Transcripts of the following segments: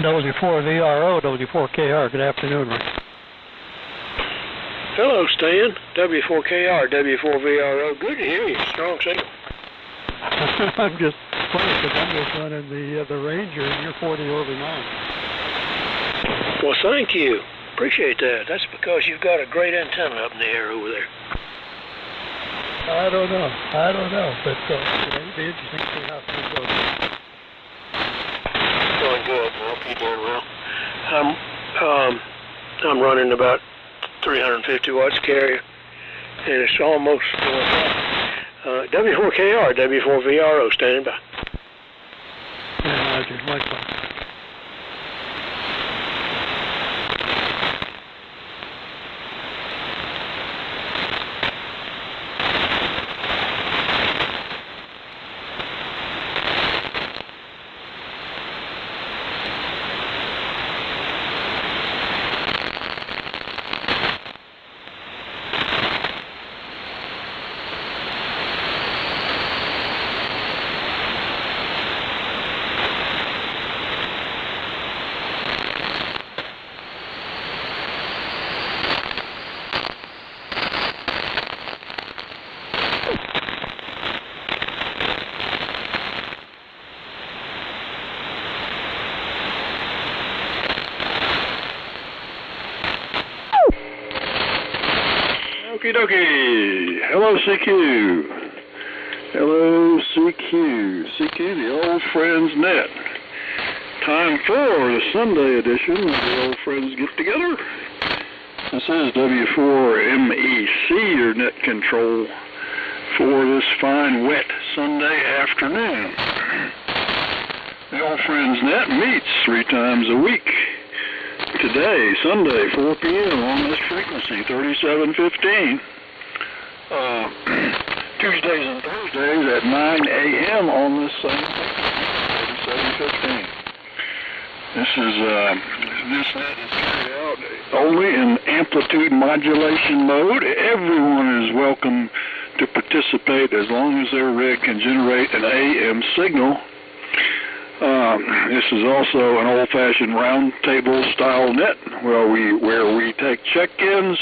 W4VRO, W4KR, good afternoon, Rick. Hello, Stan. W4KR, W4VRO. Good to hear you. Strong signal. I'm just funny because I'm just running the Ranger and you're 40 over 9. Well, thank you. Appreciate that. That's because you've got a great antenna up in the air over there. I don't know, but it'll be interesting to see how things go. Going good. I hope you're doing well. I'm running about 350 watts carrier, and it's almost W4KR, W4VRO, standing by. Yeah, Roger, likewise. Okie dokie. Hello, CQ. Hello, CQ. CQ, the Old Friends Net. Time for the Sunday edition of the Old Friends Get Together. This is W4MEC, your net control for this fine, wet Sunday afternoon. The Old Friends Net meets 3 times a week. Today, Sunday, 4 PM on this frequency, 3715. Tuesdays and Thursdays at 9 AM on this same frequency, 3715. This net is carried out only in amplitude modulation mode. Everyone is welcome to participate as long as their rig can generate an AM signal. This is also an old-fashioned round-table style net where we take check-ins,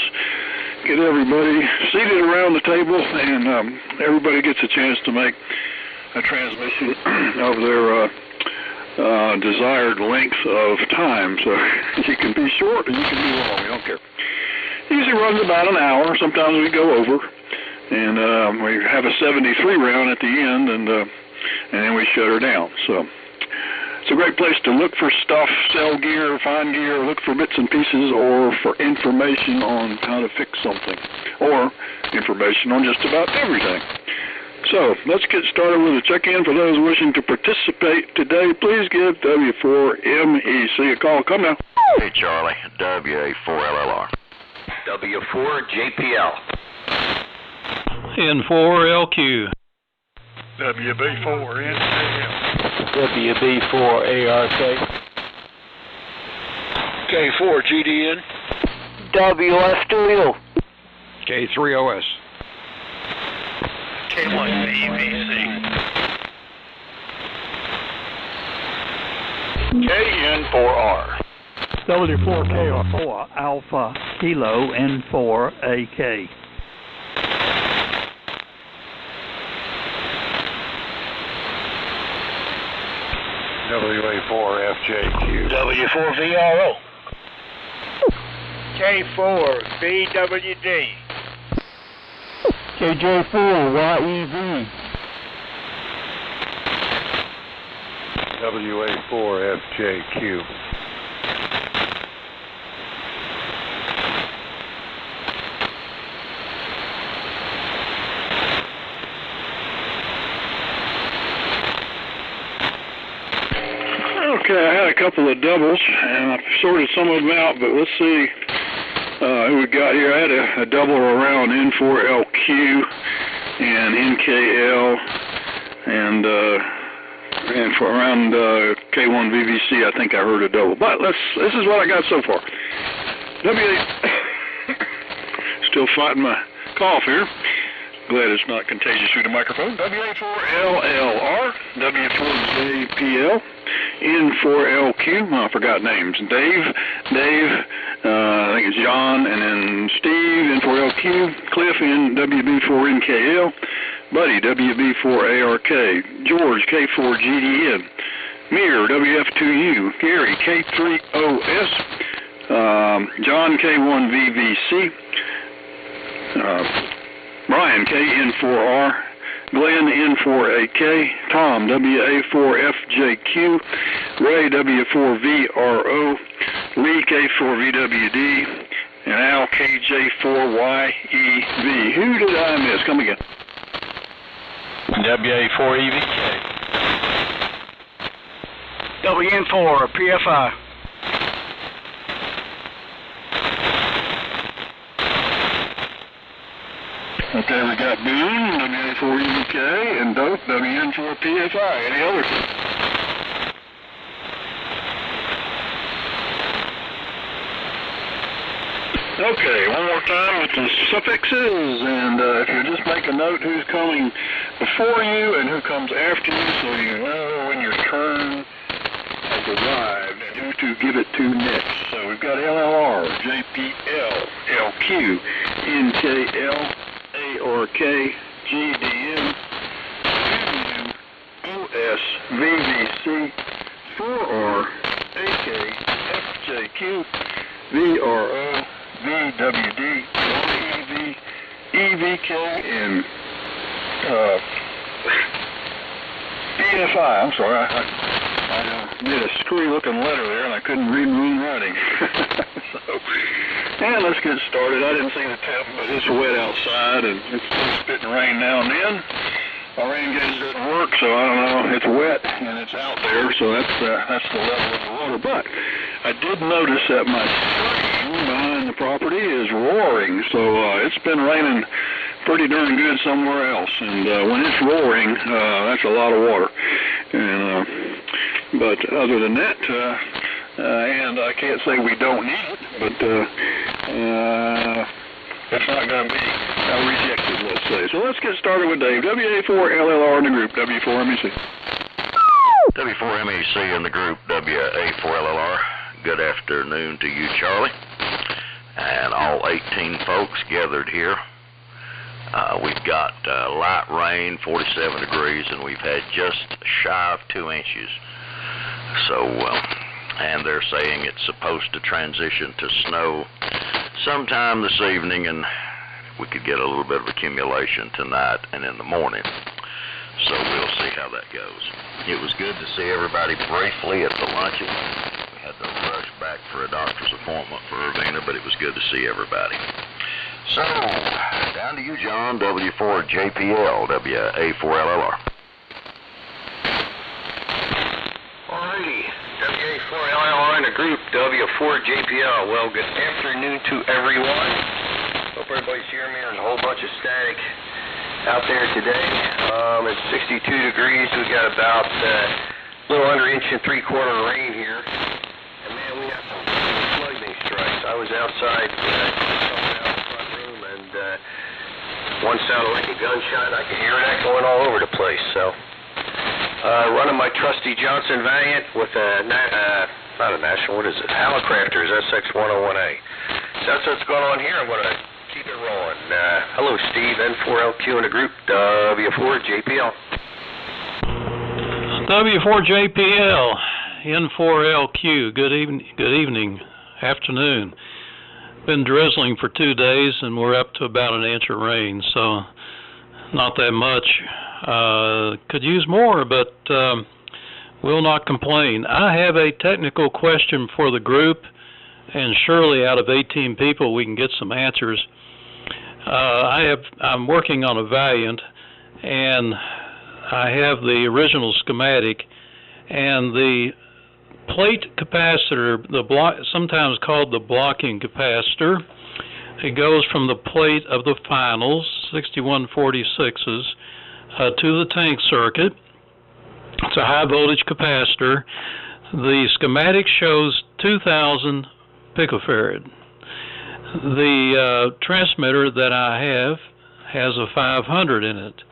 get everybody seated around the table, and everybody gets a chance to make a transmission of their desired length of time. So you can be short or you can be long. We don't care. It usually runs about an hour. Sometimes we go over, and we have a 73 round at the end, and then we shut her down. So it's a great place to look for stuff, sell gear, find gear, look for bits and pieces, or for information on how to fix something, or information on just about everything. So let's get started with a check-in. For those wishing to participate today, please give W4MEC a call. Come now. Hey, Charlie, WA4LLR. W4JPL. N4LQ. WB4NKL. WB4ARK. K4GDN. WF2U. K3OS. K1VVC. KN4R. W4KR4 Alpha Kilo N4AK. WA4FJQ. W4VRO. K4BWD. KJ4YEV. WA4FJQ. Okay, I had a couple of doubles, and I've sorted some of them out, but let's see who we got here. I had a double around N4LQ and NKL, and for around K1VVC, I think I heard a double. But this is what I got so far. Still fighting my cough here. Glad it's not contagious through the microphone. WA4LLR, W4JPL, N4LQ. I forgot names. Dave, I think it's John, and then Steve, N4LQ, Cliff, WB4NKL, Buddy, WB4ARK, George, K4GDN, Mir, WF2U, Gary, K3OS, John, K1VVC, Brian, KN4R, Glenn, N4AK, Tom, WA4FJQ, Ray, W4VRO, Lee, K4VWD, and Al, KJ4YEV. Who did I miss? Come again. WA4EVK. WN4 PFI. Okay, we got Boone, WA4EVK, and Dope, WN4 PFI. Any others? Okay, one more time with the suffixes, and if you just make a note who's coming before you and who comes after you, so you know when your turn has arrived and who to give it to next. So we've got LLR, JPL, LQ, NKL, ARK, GDM, OS, VVC, 4R, AK, FJQ, VRO, VWD, YEV, EVK, and PFI. I'm sorry, I did a screwy-looking letter there, and I couldn't read my own writing. And let's get started. I didn't see the temp, but it's wet outside, and it's still spitting rain now and then. My rain gauge doesn't work, so I don't know. It's wet, and it's out there, so that's the level of the water. But I did notice that my stream behind the property is roaring, so it's been raining pretty darn good somewhere else. And when it's roaring, that's a lot of water. And but other than that, and I can't say we don't need it, but it's not going to be rejected, let's say. So let's get started with Dave. WA4LLR in the group, W4MEC. W4MEC in the group, WA4LLR. Good afternoon to you, Charlie, and all 18 folks gathered here. We've got light rain, 47 degrees, and we've had just shy of 2 inches. So, and they're saying it's supposed to transition to snow sometime this evening, and we could get a little bit of accumulation tonight and in the morning. So we'll see how that goes. It was good to see everybody briefly at the luncheon. We had to rush back for a doctor's appointment for Irvina, but it was good to see everybody. So, down to you, John, W4JPL, WA4LLR. Alrighty, WA4LLR in the group, W4JPL. Well, good afternoon to everyone. Hope everybody's hearing me. There's a whole bunch of static out there today. It's 62 degrees. We got about a little under 1 3/4 rain here. And man, we got some lightning strikes. I was outside, one sounded like a gunshot, and I could hear it echoing all over the place. So, running my trusty Johnson Valiant with a, not a National, what is it? Hallicrafters SX101A. So that's what's going on here. I'm going to keep it rolling. Hello, Steve, N4LQ in the group, W4JPL. W4JPL, N4LQ. Good evening, afternoon. Been drizzling for 2 days, and we're up to about 1 inch of rain, so not that much. Could use more, but will not complain. I have a technical question for the group, and surely out of 18 people we can get some answers. I'm working on a Valiant, and I have the original schematic, and the plate capacitor, sometimes called the blocking capacitor, it goes from the plate of the finals, 6146s, to the tank circuit. It's a high voltage capacitor. The schematic shows 2000 picofarad. The transmitter that I have has a 500 in it.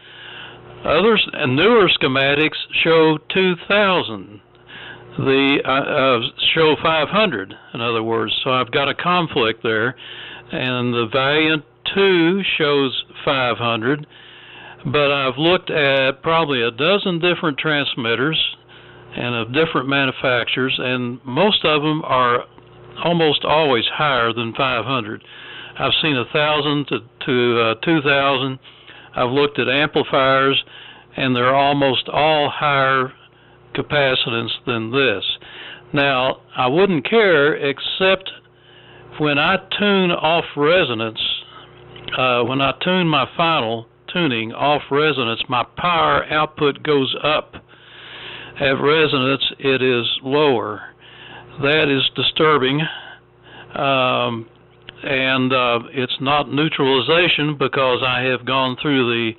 Others and newer schematics show 2000. the show 500, in other words. So I've got a conflict there, and the Valiant 2 shows 500, but I've looked at probably a dozen different transmitters and of different manufacturers, and most of them are almost always higher than 500. I've seen 1,000 to 2,000. I've looked at amplifiers, and they're almost all higher capacitance than this. Now, I wouldn't care except when I tune off resonance, when I tune my final tuning off resonance, my power output goes up. At resonance, it is lower. That is disturbing, and it's not neutralization because I have gone through the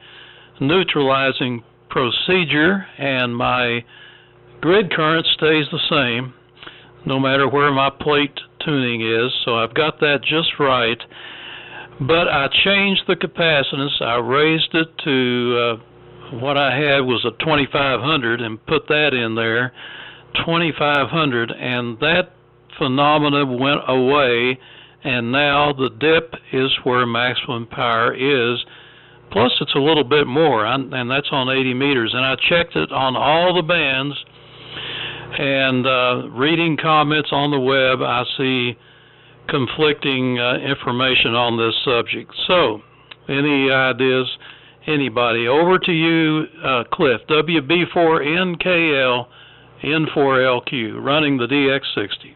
neutralizing procedure, and my grid current stays the same no matter where my plate tuning is, so I've got that just right. But I changed the capacitance. I raised it to what I had was a 2500 and put that in there, 2500, and that phenomena went away, and now the dip is where maximum power is. Plus it's a little bit more, and that's on 80 meters. And I checked it on all the bands, and reading comments on the web, I see conflicting information on this subject. So, any ideas, anybody? Over to you, Cliff, WB4NKL, N4LQ, running the DX-60.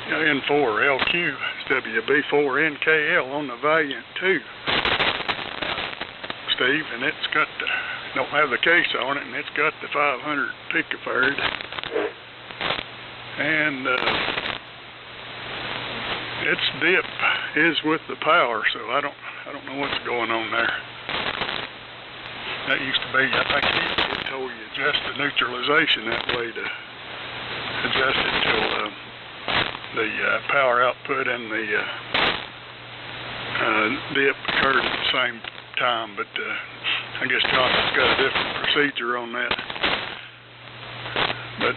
N4LQ is WB4NKL on the Valiant 2, Steve, and it's got the, don't have the case on it, and it's got the 500 picofarad, and its dip is with the power, so I don't know what's going on there. That used to be, I think it told you adjust the neutralization that way to adjust it till the power output and the dip occurred at the same time, but I guess Johnson's got a different procedure on that. But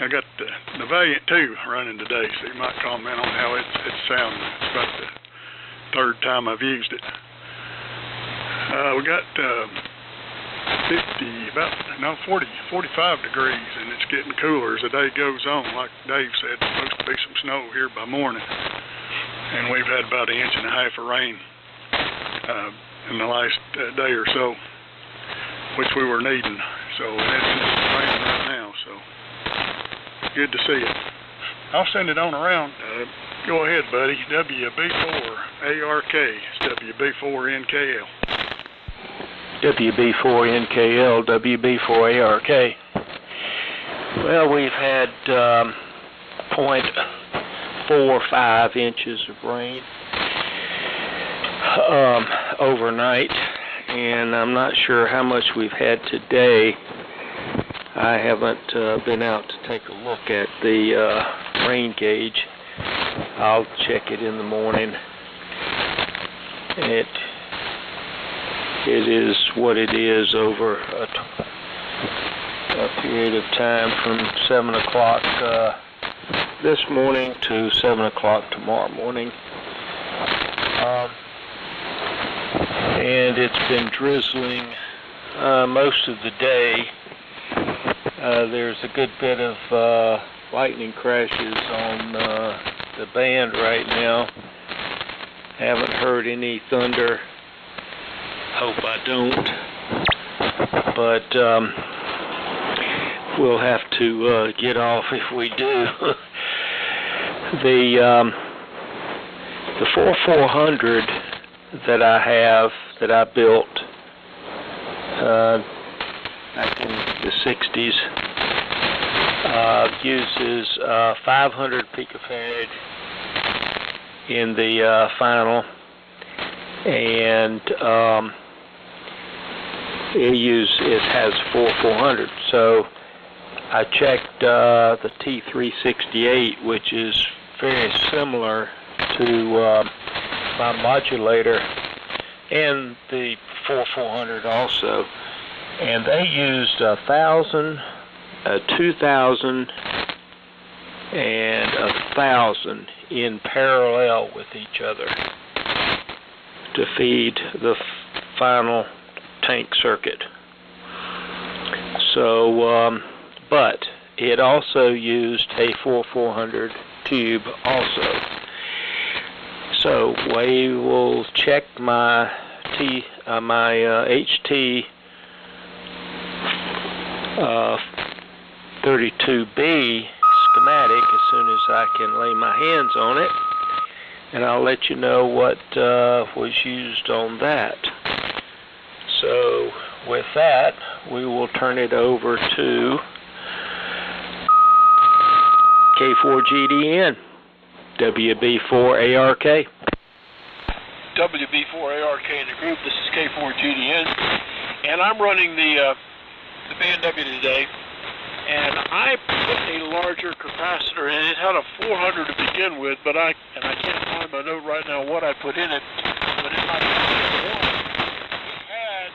I got the Valiant 2 running today, so you might comment on how it's sounding. It's about the third time I've used it. We got 40, 45 degrees, and it's getting cooler as the day goes on. Like Dave said, there's supposed to be some snow here by morning, and we've had about 1.5 inches of rain in the last day or so, which we were needing. So it's raining right now, so good to see it. I'll send it on around. Go ahead, buddy. WB4ARK. It's WB4NKL. WB4NKL, WB4ARK. Well, we've had 0.45 inches of rain overnight, and I'm not sure how much we've had today. I haven't been out to take a look at the rain gauge. I'll check it in the morning. It is what it is over a period of time from 7 o'clock this morning to 7 o'clock tomorrow morning. And it's been drizzling most of the day. There's a good bit of lightning crashes on the band right now. Haven't heard any thunder. Hope I don't. But we'll have to get off if we do. The 4400 that I have, that I built back in the 60s, uses 500 picofarad in the final, and it has 4400. So I checked the T368, which is very similar to my modulator, and the 4400 also, and they used 1,000 2,000 and 1,000 in parallel with each other to feed the final tank circuit. So, but it also used a 4400 tube also. So we will check my HT 32B schematic as soon as I can lay my hands on it, and I'll let you know what was used on that. So with that, we will turn it over to K4GDN, WB4ARK. WB4ARK in the group. This is K4GDN, and I'm running the band W today. And I put a larger capacitor in. It had a 400 to begin with, but I can't find my note right now what I put in it. But in my one, it had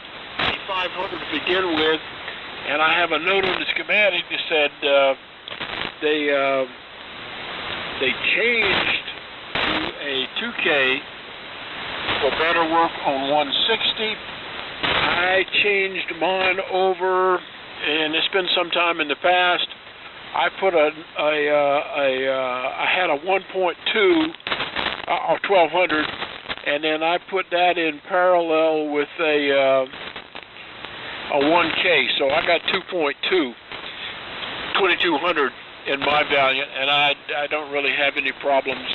a 500 to begin with, and I have a note on the schematic that said they changed to a 2K for better work on 160. I changed mine over, and it's been some time in the past. I put I had a 1.2 or 1200, and then I put that in parallel with a 1K. So I got 2.2, 2200 in my Valiant, and I don't really have any problems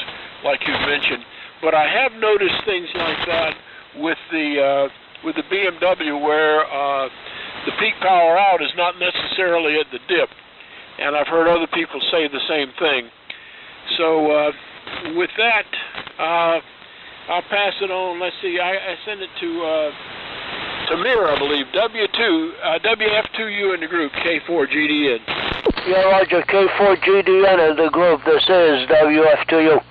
like you mentioned. But I have noticed things like that with the BMW where the peak power out is not necessarily at the dip, and I've heard other people say the same thing. So with that, I'll pass it on. Let's see, I send it to Mir, I believe, WF2U in the group, K4GDN. Yeah, Roger, K4GDN in the group. This is WF2U.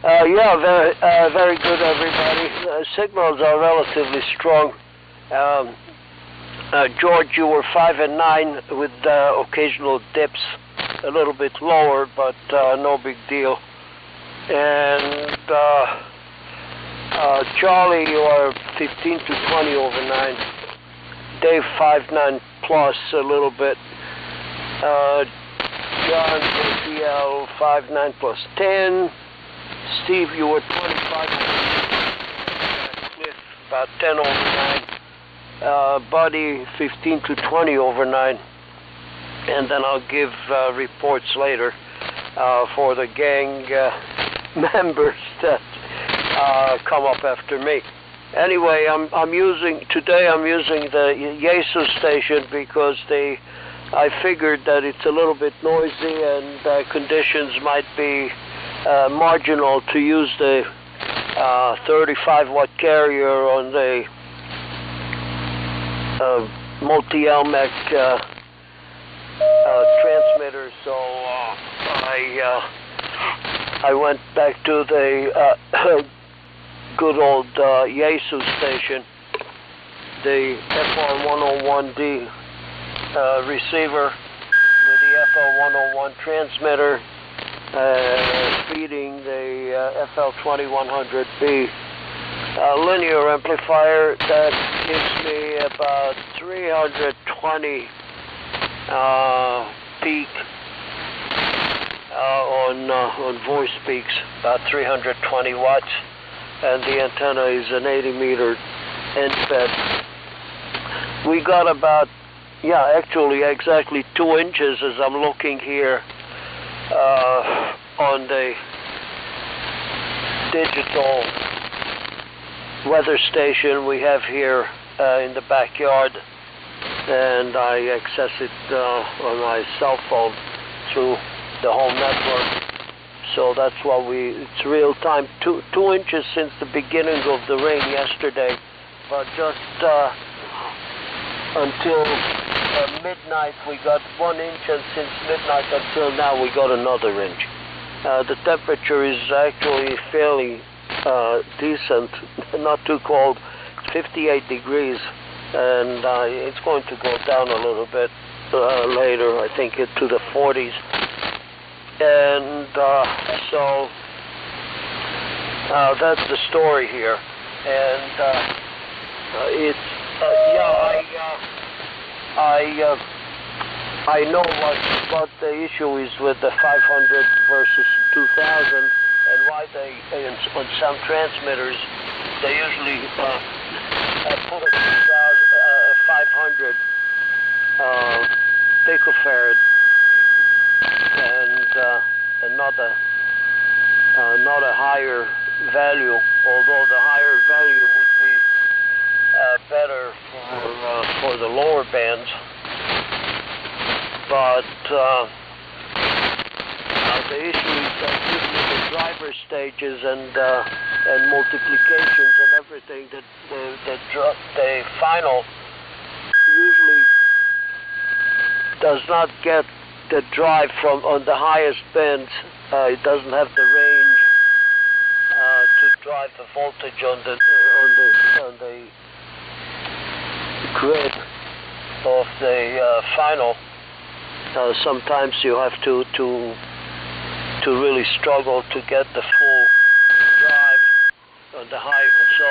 Yeah, very good, everybody. Signals are relatively strong. George, you were 5 and 9 with occasional dips, a little bit lower, but no big deal. And Charlie, you are 15 to 20 over 9. Dave, 5-9 plus a little bit. John, JPL, 5-9 plus 10. Steve, you were 25 over 9. Cliff, about 10 over 9. Buddy, 15 to 20 over 9. And then I'll give reports later for the gang members that come up after me. Anyway, I'm using the Yaesu station because I figured that it's a little bit noisy and conditions might be marginal to use the 35-watt carrier on the multi-elmec transmitter. So I went back to the good old Yaesu station, the FR101D receiver with the FL101 transmitter feeding the FL2100B linear amplifier that gives me about 320 peak on voice peaks, about 320 watts, and the antenna is an 80-meter end fed. We got about, actually exactly 2 inches as I'm looking here on the digital weather station we have here in the backyard, and I access it on my cell phone through the home network. So that's why it's real time. 2 inches since the beginning of the rain yesterday, but just until midnight we got 1 inch, and since midnight until now we got another inch. The temperature is actually fairly decent, not too cold, 58 degrees, and it's going to go down a little bit later, I think into the 40s. And so that's the story here. And it's I know what the issue is with the 500 versus 2000, and why they on some transmitters they usually put a 500 picofarad and not a higher value, although the higher value would be better for the lower bands. But the issue is that usually the driver stages and multiplications and everything, the final usually does not get the drive from on the highest bands. It doesn't have the range to drive the voltage on the grid of the final. Sometimes you have to really struggle to get the full drive on the high. So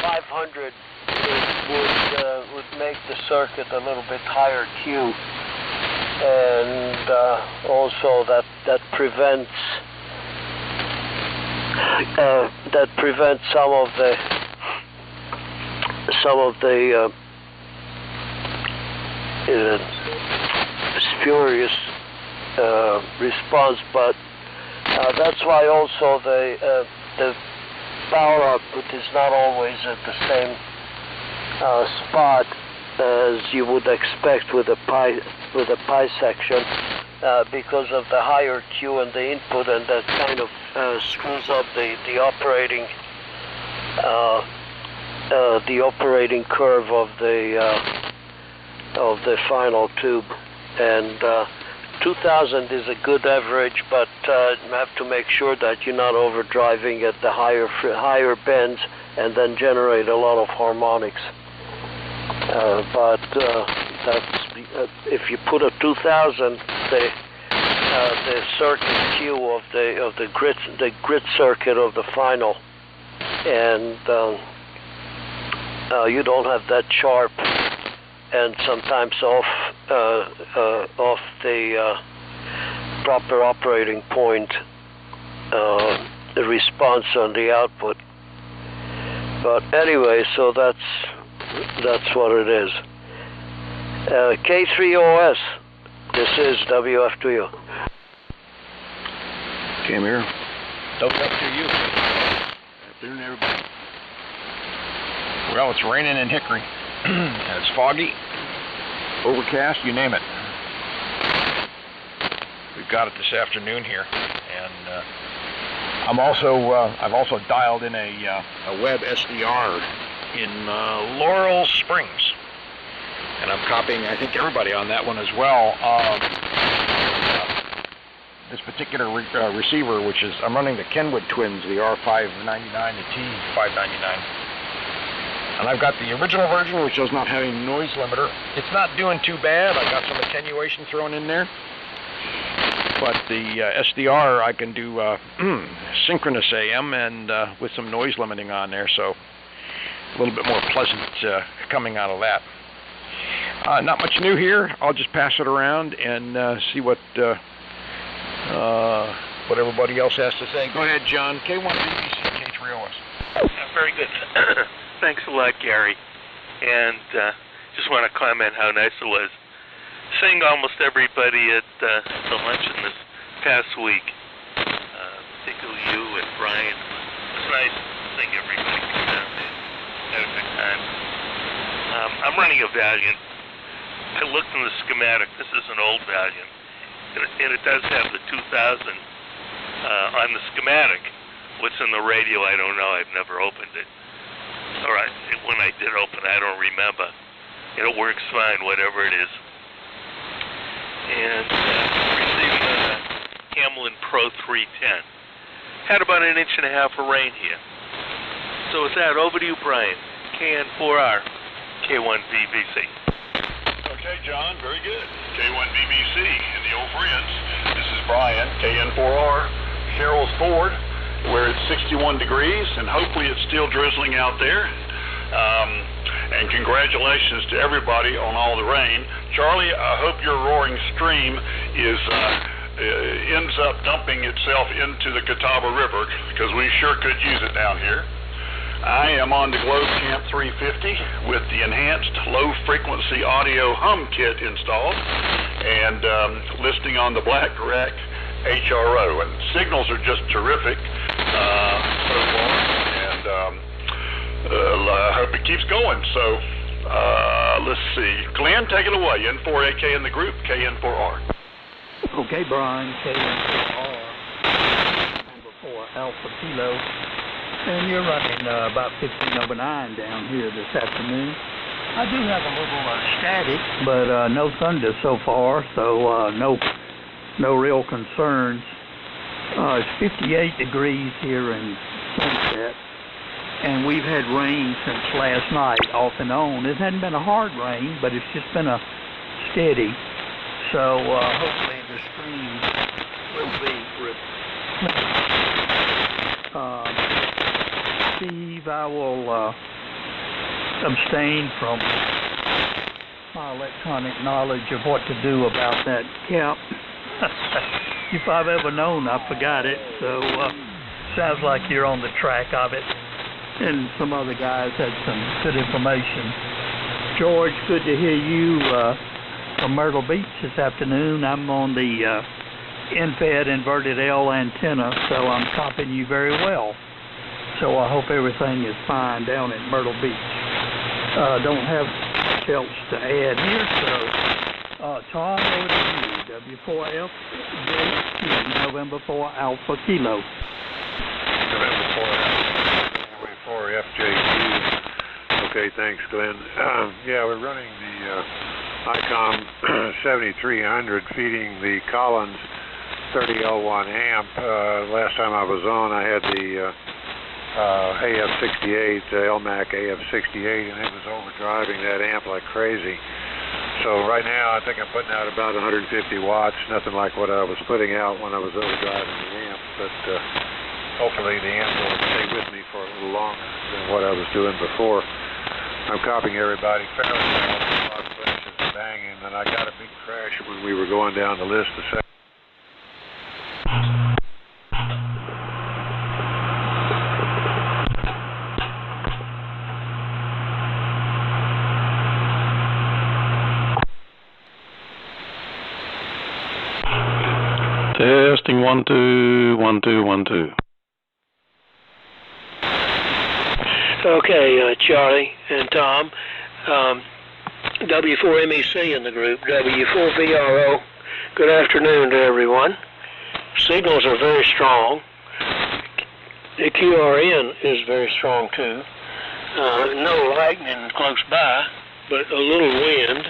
500 would make the circuit a little bit higher Q, and also that prevents some of the spurious response. But that's why also the power output is not always at the same spot as you would expect with a pi section, because of the higher Q in the input, and that kind of screws up the operating curve of the final tube. And 2000 is a good average, but you have to make sure that you're not overdriving at the higher bends and then generate a lot of harmonics. But if you put a 2000, the circuit Q of the grid circuit of the final, and you don't have that sharp and sometimes off the proper operating point the response on the output. But anyway, so that's what it is. K3OS, this is WF2U. Cam here. WF2U. Afternoon, everybody. Well, it's raining in Hickory. And it's foggy, overcast, you name it. We've got it this afternoon here, and I've also dialed in a web SDR in Laurel Springs, and I'm copying, I think, everybody on that one as well. This particular receiver, which is, I'm running the Kenwood Twins, the R599, the T599. And I've got the original version, which does not have any noise limiter. It's not doing too bad. I got some attenuation thrown in there. But the SDR, I can do synchronous AM and with some noise limiting on there, so a little bit more pleasant coming out of that. Not much new here. I'll just pass it around and see what everybody else has to say. Go ahead, John. K1 BBC, K3OS. Very good. Thanks a lot, Gary. And just want to comment how nice it was seeing almost everybody at the luncheon this past week, particularly you and Brian. It was nice seeing everybody come down there. Had a good time. I'm running a Valiant. I looked in the schematic. This is an old Valiant, and it does have the 2000 on the schematic. What's in the radio, I don't know. I've never opened it. All right, when I did open, I don't remember. It works fine, whatever it is. And receiving a Hamlin Pro 310. Had about 1.5 inches of rain here. So with that, over to you, Brian. KN4R. K1VBC. Okay, John, very good. K1VBC and the old friends. This is Brian, KN4R, Cheryl's Ford, where it's 61 degrees, and hopefully it's still drizzling out there. And congratulations to everybody on all the rain. Charlie, I hope your roaring stream ends up dumping itself into the Catawba River, because we sure could use it down here. I am on the Globe Camp 350 with the enhanced low-frequency audio hum kit installed, and listening on the Black Rack HRO. And signals are just terrific so far, and I hope it keeps going. So let's see. Glenn, take it away. N4AK in the group, KN4R. Okay, Brian, KN4R, number 4 Alpha Kilo, and you're running about 1509 down here this afternoon. I do have a little static, but no thunder so far, so no real concerns. It's 58 degrees here in Sunset, and we've had rain since last night, off and on. It hadn't been a hard rain, but it's just been a steady. So hopefully the stream will be replenished. Steve, I will abstain from my electronic knowledge of what to do about that cap. If I've ever known, I forgot it. So sounds like you're on the track of it. And some other guys had some good information. George, good to hear you from Myrtle Beach this afternoon. I'm on the in-fed inverted L antenna, so I'm copying you very well. So I hope everything is fine down at Myrtle Beach. Don't have much else to add here, so Tom, over to you. W4F, JQ, November 4 Alpha Kilo. November 4 FJQ. Okay, thanks, Glenn. Yeah, we're running the ICOM 7300 feeding the Collins 30L1 amp. Last time I was on, I had the AF68, LMAC AF68, and it was overdriving that amp like crazy. So right now, I think I'm putting out about 150 watts, nothing like what I was putting out when I was overdriving the amp, but hopefully the amp will stay with me for a little longer than what I was doing before. I'm copying everybody fairly well. A lot of flashes and banging, and I got a big crash when we were going down the list a second. Testing 1 2 1 2 1 2. Okay, Charlie and Tom, W4MEC in the group, W4VRO. Good afternoon to everyone. Signals are very strong. The QRN is very strong too. No lightning close by, but a little wind.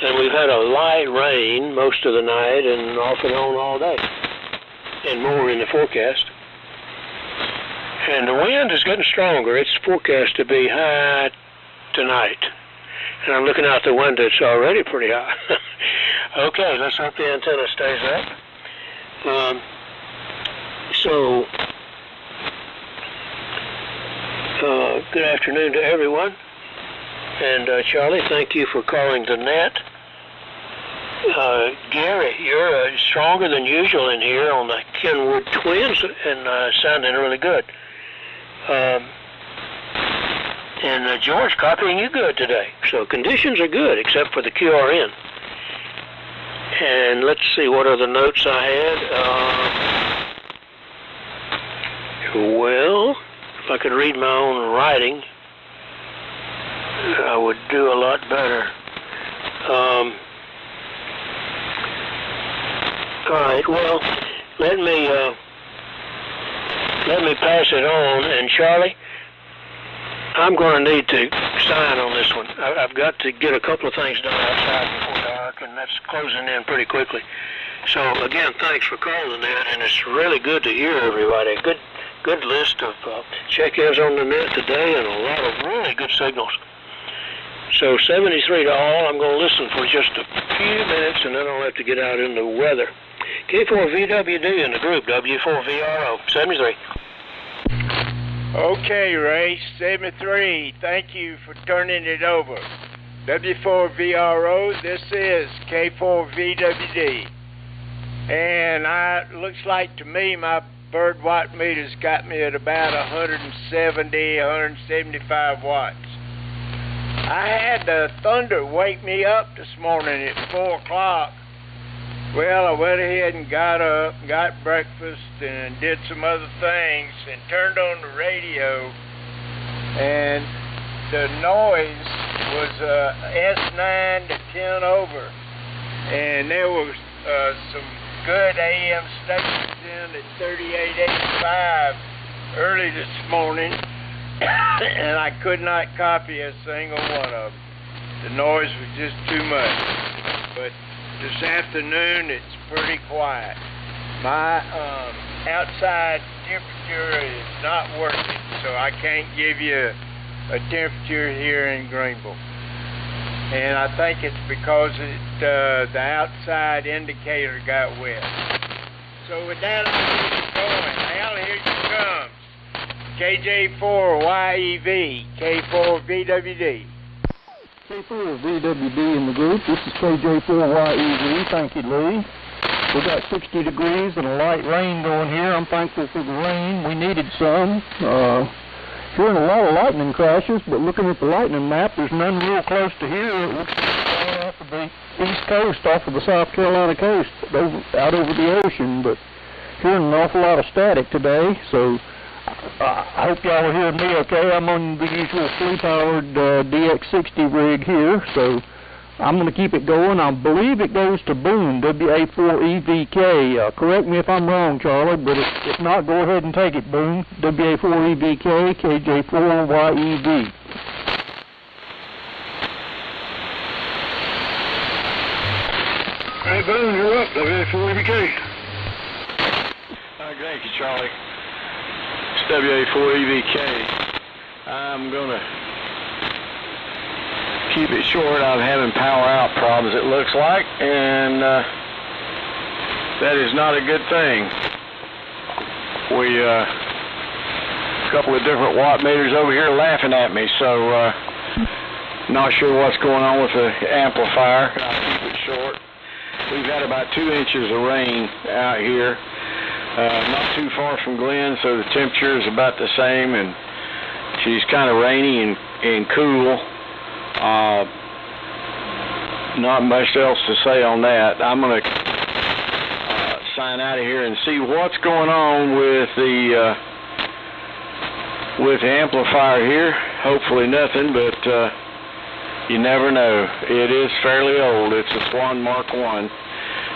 And we've had a light rain most of the night and off and on all day, and more in the forecast. And the wind is getting stronger. It's forecast to be high tonight. And I'm looking out the window, it's already pretty high. Okay, let's hope the antenna stays up. Good afternoon to everyone. And Charlie, thank you for calling the net. Gary, you're stronger than usual in here on the Kenwood Twins and sounding really good. And George, copying you good today. So conditions are good except for the QRN. And let's see what other notes I had. Well, if I could read my own writing, I would do a lot better. All right, well, let me pass it on. And Charlie, I'm going to need to sign on this one. I've got to get a couple of things done outside before dark, and that's closing in pretty quickly. So again, thanks for calling that, and it's really good to hear everybody. Good list of check-ins on the net today, and a lot of really good signals. So 73 to all. I'm going to listen for just a few minutes, and then I'll have to get out in the weather. K4VWD in the group, W4VRO, 73. Okay, Ray, 73. Thank you for turning it over. W4VRO, this is K4VWD. And looks like to me my bird watt meter's got me at about 170, 175 watts. I had the thunder wake me up this morning at 4 o'clock. Well, I went ahead and got up, got breakfast, and did some other things, and turned on the radio, and the noise was S9 to 10 over, and there was some good AM stations in at 3885 early this morning, and I could not copy a single one of them. The noise was just too much. But this afternoon, it's pretty quiet. My outside temperature is not working, so I can't give you a temperature here in Greenville. And I think it's because the outside indicator got wet. So with that, I'll keep going. Al, here you comes. KJ4YEV, K4VWD. K4VWD in the group. This is KJ4YEV. Thank you, Lee. We got 60 degrees and a light rain going here. I'm thankful for the rain. We needed some. Hearing a lot of lightning crashes, but looking at the lightning map, there's none real close to here. It looks like off of the east coast, off of the South Carolina coast, out over the ocean, but hearing an awful lot of static today, so I hope y'all are hearing me okay. I'm on the usual flea-powered DX-60 rig here, so I'm going to keep it going. I believe it goes to Boone, WA4EVK. Correct me if I'm wrong, Charlie, but if not, go ahead and take it, Boone. WA4EVK, KJ4YEV. Hey, Boone, you're up, WA4EVK. Thank you, Charlie. It's WA4EVK. I'm going to keep it short. I'm having power out problems, it looks like, and that is not a good thing. A couple of different watt meters over here laughing at me, so not sure what's going on with the amplifier. I'll keep it short. We've had about 2 inches of rain out here, not too far from Glen, so the temperature is about the same, and she's kind of rainy and cool. Not much else to say on that. I'm going to sign out of here and see what's going on with the amplifier here. Hopefully nothing, but you never know. It is fairly old. It's a Swan Mark I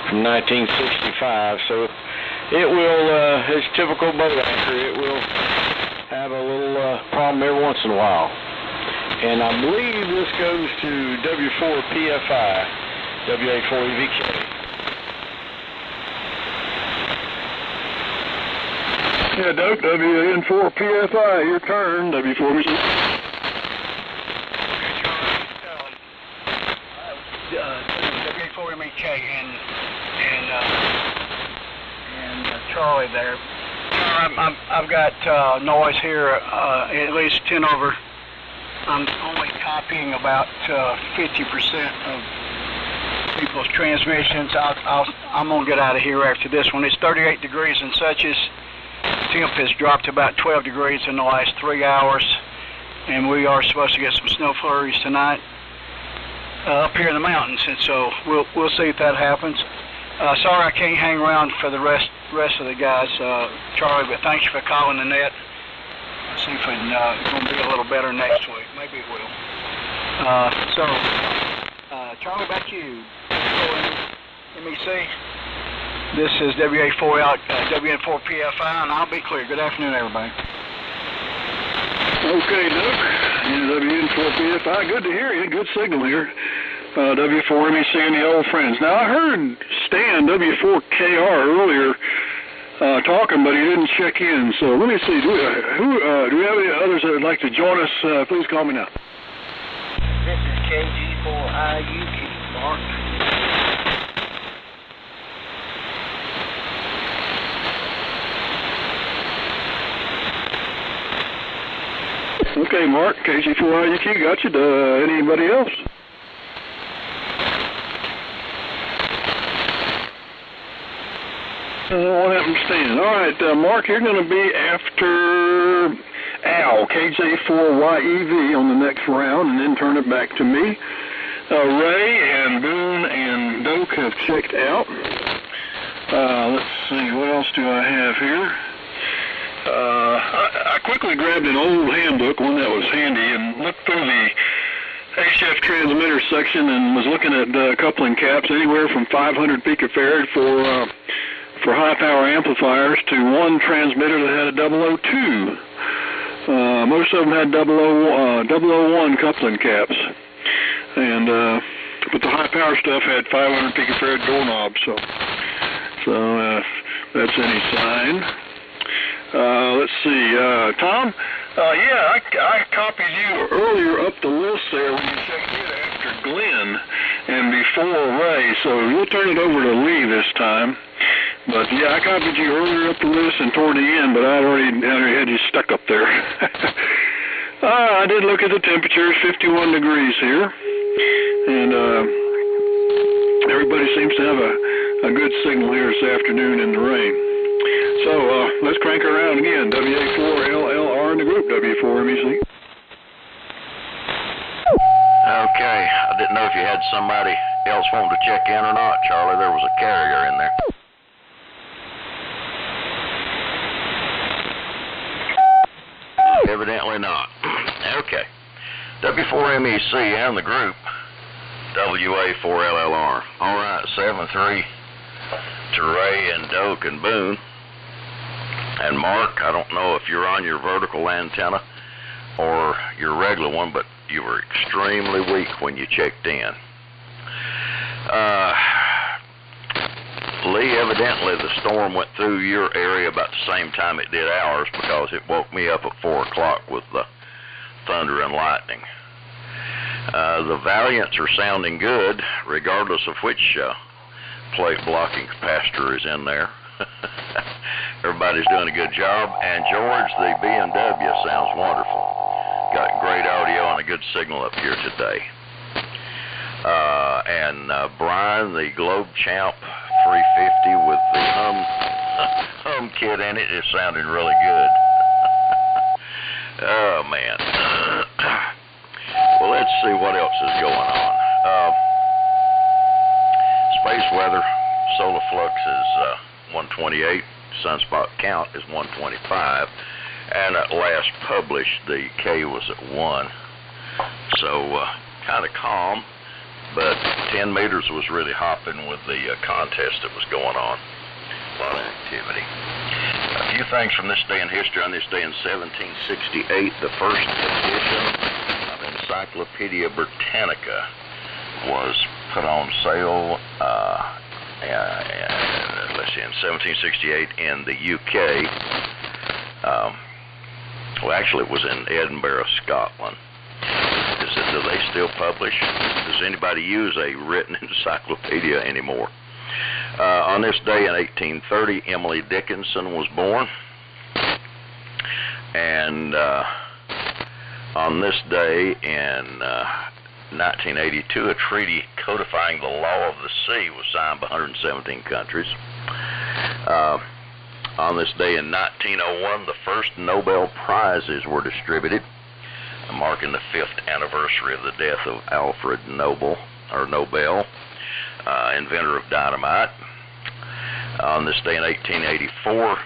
from 1965, so it will, it's typical boat anchor. It will have a little problem every once in a while. And I believe this goes to W4 PFI, WA4EVK. Yeah, Dope, WN4 PFI, your turn, W4EVK. WA4MK and Charlie there. I've got noise here, at least 10 over. I'm only copying about 50% of people's transmissions. I'm going to get out of here after this one. It's 38 degrees and such as temp has dropped about 12 degrees in the last 3 hours, and we are supposed to get some snow flurries tonight up here in the mountains, and so we'll see if that happens. Sorry I can't hang around for the rest of the guys, Charlie, but thanks for calling the net. See if it's going to be a little better next week. Maybe it will. Charlie, back to you. MEC. This is WN4 PFI, and I'll be clear. Good afternoon, everybody. Okay, Doug. WN4 PFI. Good to hear you. Good signal here. W4MEC and the old friends. Now, I heard Stan, W4KR, earlier talking, but he didn't check in. So let me see. Do we have any others that would like to join us? Please call me now. This is KG4IUQ, Mark. Okay, Mark, KC4IUQ, got you. Anybody else? What happened to Stan? All right, Mark, you're going to be after Al, KJ4YEV on the next round, and then turn it back to me. Ray and Boone and Doak have checked out. Let's see, what else do I have here? I quickly grabbed an old handbook, one that was handy, and looked through the HF transmitter section and was looking at coupling caps anywhere from 500 picofarad for high power amplifiers to one transmitter that had a 002. Most of them had 001 coupling caps, and but the high power stuff had 500 picofarad doorknobs. So that's any sign. Let's see, Tom. Yeah, I copied you earlier up the list there when you checked in after Glenn and before Ray. So we'll turn it over to Lee this time. But yeah, I copied you earlier up the list and toward the end, but I already had you stuck up there. I did look at the temperatures, 51 degrees here, and everybody seems to have a good signal here this afternoon in the rain. So let's crank her around again. WA4LLR in the group, W4MEC. Okay, I didn't know if you had somebody else wanting to check in or not, Charlie. There was a carrier in there. Evidently not. Okay. W4MEC and the group, WA4LLR. All right, 7-3 to Ray and Doak and Boone. And Mark, I don't know if you're on your vertical antenna or your regular one, but you were extremely weak when you checked in. Lee, evidently the storm went through your area about the same time it did ours, because it woke me up at 4 o'clock with the thunder and lightning. The Valiants are sounding good, regardless of which plate blocking capacitor is in there. Everybody's doing a good job, and George, the BMW, sounds wonderful. Got great audio and a good signal up here today. And Brian, the Globe Champ 350 with the hum kit in it is sounding really good. Oh, man. Well, let's see what else is going on. Space weather, solar flux is 128, sunspot count is 125, and at last published, the K was at 1. So, kind of calm, but 10 meters was really hopping with the contest that was going on. A lot of activity. A few things from this day in history. On this day in 1768, the first edition of Encyclopedia Britannica was put on sale, let's see, in 1768 in the UK. Well, actually, it was in Edinburgh, Scotland. Do they still publish? Does anybody use a written encyclopedia anymore? On this day in 1830, Emily Dickinson was born. And on this day in 1982, a treaty codifying the law of the sea was signed by 117 countries. On this day in 1901, the first Nobel Prizes were distributed, marking the 5th anniversary of the death of Alfred Nobel, inventor of dynamite. On this day in 1884,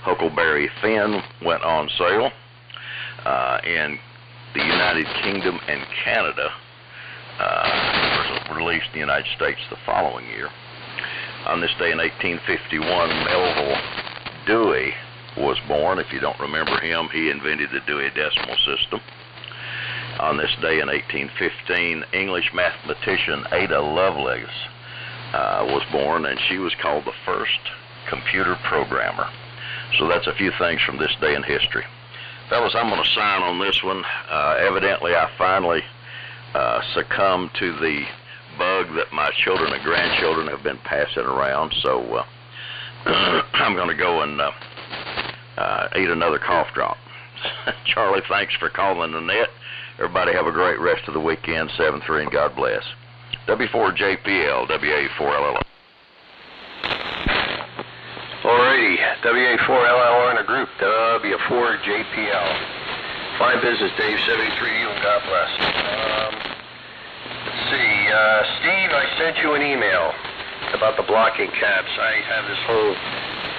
Huckleberry Finn went on sale. In the United Kingdom and Canada, was released in the United States the following year. On this day in 1851, Melville Dewey was born. If you don't remember him, he invented the Dewey Decimal System. On this day in 1815, English mathematician Ada Lovelace was born, and she was called the first computer programmer. So that's a few things from this day in history. Fellas, I'm going to sign on this one. Evidently, I finally succumb to the bug that my children and grandchildren have been passing around. So I'm going to go and eat another cough drop. Charlie, thanks for calling Annette. Everybody have a great rest of the weekend. 7-3 and God bless. W4JPL, WA4LLR. Alrighty, WA4LLR in a group, W4JPL. Fine business, Dave, 73 you and God bless. Let's see, Steve, I sent you an email about the blocking caps. I have this whole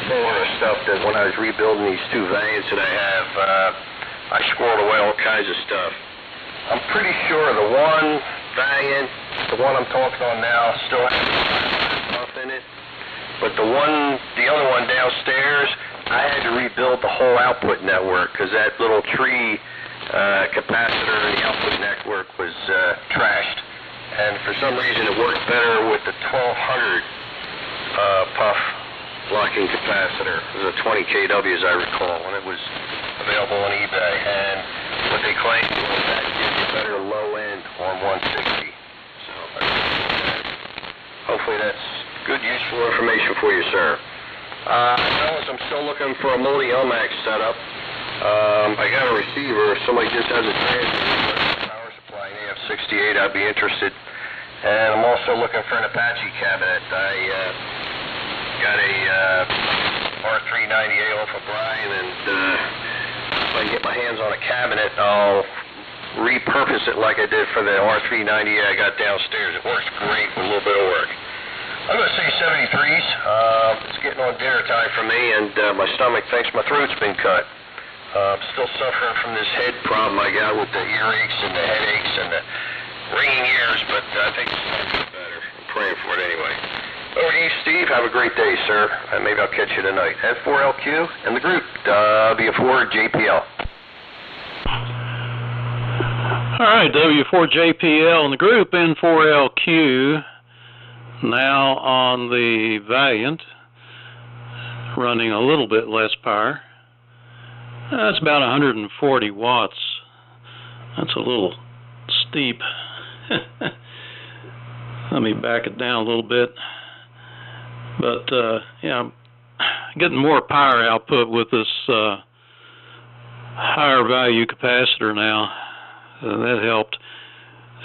folder of stuff that when I was rebuilding these two vans that I have, I squirreled away all kinds of stuff. I'm pretty sure the one Valiant, the one I'm talking on now, still has stuff in it. But the other one downstairs, I had to rebuild the whole output network because that little tree capacitor in the output network was trashed. And for some reason it worked better with the 1200 puff blocking capacitor. It was a 20 kW as I recall, and it was available on eBay. And what they claimed was that gives you better low end on 160. So hopefully that's good, useful information for you, sir. Fellas, I'm still looking for a multi-LMAX setup. I got a receiver. If somebody just has a transmitter, power supply, an AF68, I'd be interested. And I'm also looking for an Apache cabinet. I got a R390 Alpha Brian, and if I can get my hands on a cabinet, I'll repurpose it like I did for the R390 I got downstairs. It works great with a little bit of work. I'm going to say 73s. It's getting on dinner time for me, and my stomach thinks my throat's been cut. I'm still suffering from this head problem I got with the earaches and the headaches and the ringing ears, but I think it's going to get better. I'm praying for it anyway. Over to you, Steve. Have a great day, sir. Maybe I'll catch you tonight. F4LQ and the group, W4JPL. All right, W4JPL and the group, N4LQ. Now on the Valiant, running a little bit less power. That's about 140 watts. That's a little steep. Let me back it down a little bit. But yeah, I'm getting more power output with this higher value capacitor now. That helped.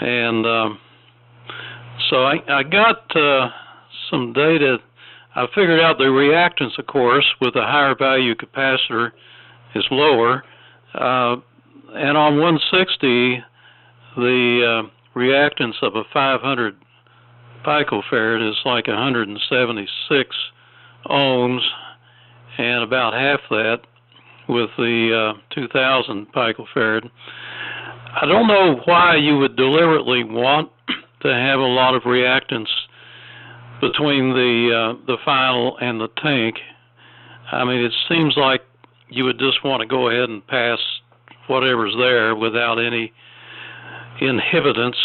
And so I got some data. I figured out the reactance, of course, with a higher value capacitor is lower. And on 160, the reactance of a 500 picofarad is like 176 ohms, and about half that with the 2000 picofarad. I don't know why you would deliberately want to have a lot of reactance between the final and the tank. I mean, it seems like you would just want to go ahead and pass whatever's there without any inhibitance,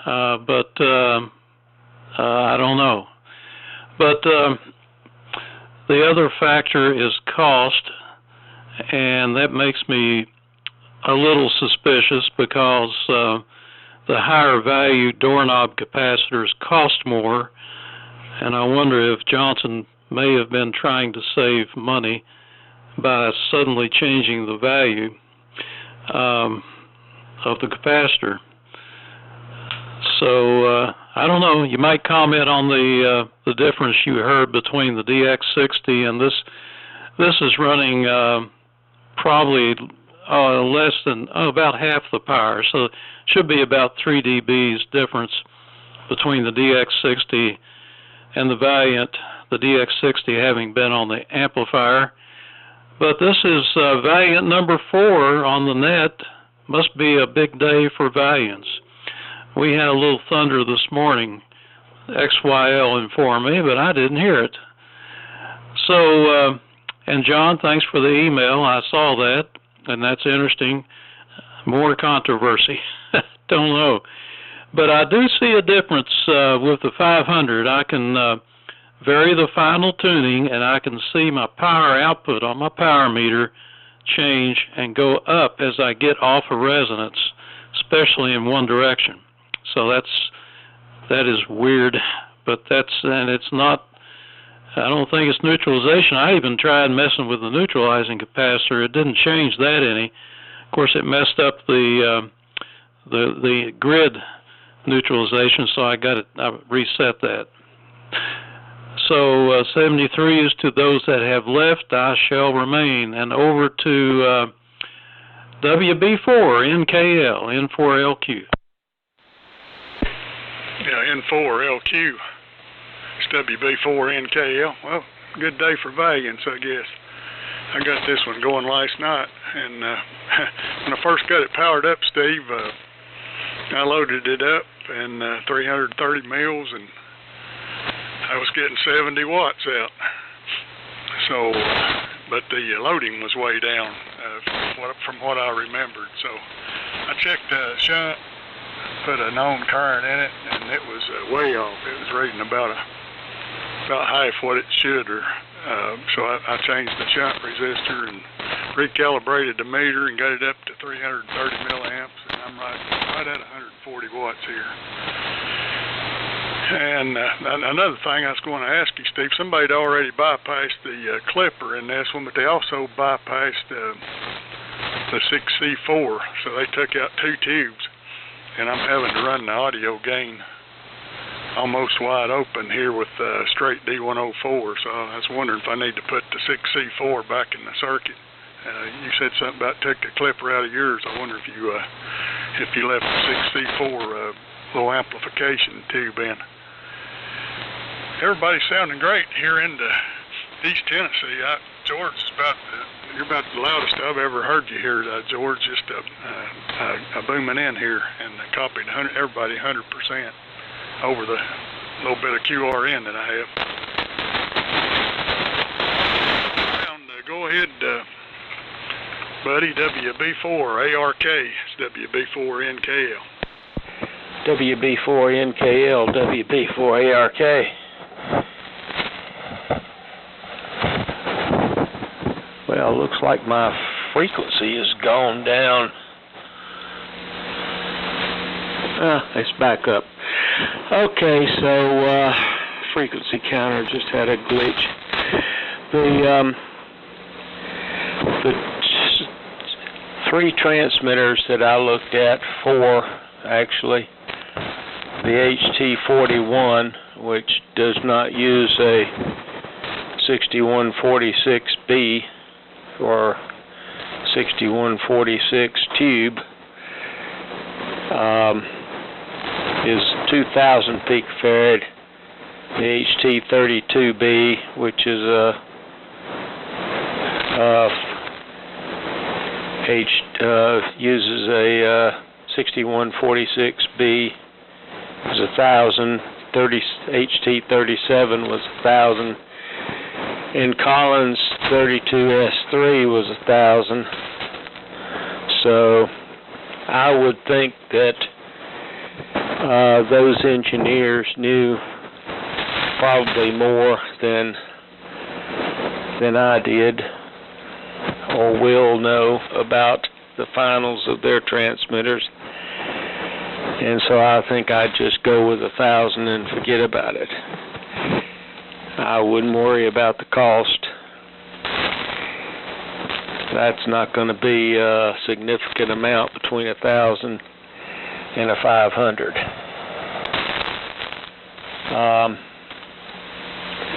but I don't know. But the other factor is cost, and that makes me a little suspicious because the higher value doorknob capacitors cost more, and I wonder if Johnson may have been trying to save money by suddenly changing the value of the capacitor. So I don't know. You might comment on the difference you heard between the DX-60 and this. This is running probably less than about half the power, so it should be about 3 dBs difference between the DX-60 and the Valiant, the DX-60 having been on the amplifier. But this is Valiant number 4 on the net. Must be a big day for Valiants. We had a little thunder this morning, XYL informed me, but I didn't hear it. So, and John, thanks for the email. I saw that, and that's interesting. More controversy. Don't know. But I do see a difference with the 500. I can vary the final tuning, and I can see my power output on my power meter change and go up as I get off of resonance, especially in one direction. So that is weird, but and it's not. I don't think it's neutralization. I even tried messing with the neutralizing capacitor. It didn't change that any. Of course, it messed up the grid neutralization, so I reset that. So 73 is to those that have left, I shall remain. And over to WB4 NKL, N4LQ. Yeah, N4LQ. It's WB4 NKL. Well, good day for valiance, I guess. I got this one going last night, and when I first got it powered up, Steve, I loaded it up and 330 mils, and I was getting 70 watts out. So, but the loading was way down from what I remembered. So I checked the shunt, put a known current in it, and it was way off. It was reading about half what it should, or so I changed the shunt resistor and recalibrated the meter and got it up to 330 milliamps, and I'm right at 140 watts here. And another thing I was going to ask you, Steve, somebody had already bypassed the clipper in this one, but they also bypassed the 6C4, so they took out 2 tubes, and I'm having to run the audio gain almost wide open here with straight D104, so I was wondering if I need to put the 6C4 back in the circuit. You said something about took the clipper out of yours. I wonder if you left the 6C4 low amplification tube in. Everybody's sounding great here in East Tennessee. George, you're about the loudest I've ever heard you here, George. Just booming in here, and copied everybody 100% over the little bit of QRN that I have. Go ahead, buddy. WB4 ARK. It's WB4 NKL. WB4 NKL, WB4 ARK. Well, looks like my frequency has gone down. It's back up. Okay, so frequency counter just had a glitch. The 3 transmitters that I looked at, 4 actually, the HT41, which does not use a 6146B or 6146 tube, is 2000 picofarad. The HT32B, which is uses a 6146B, is 1000. HT37 was 1000. And Collins 32S3 was 1000. So I would think that those engineers knew probably more than I did, or will know about the finals of their transmitters. And so I think I'd just go with 1000 and forget about it. I wouldn't worry about the cost. That's not going to be a significant amount between 1000 and a 500.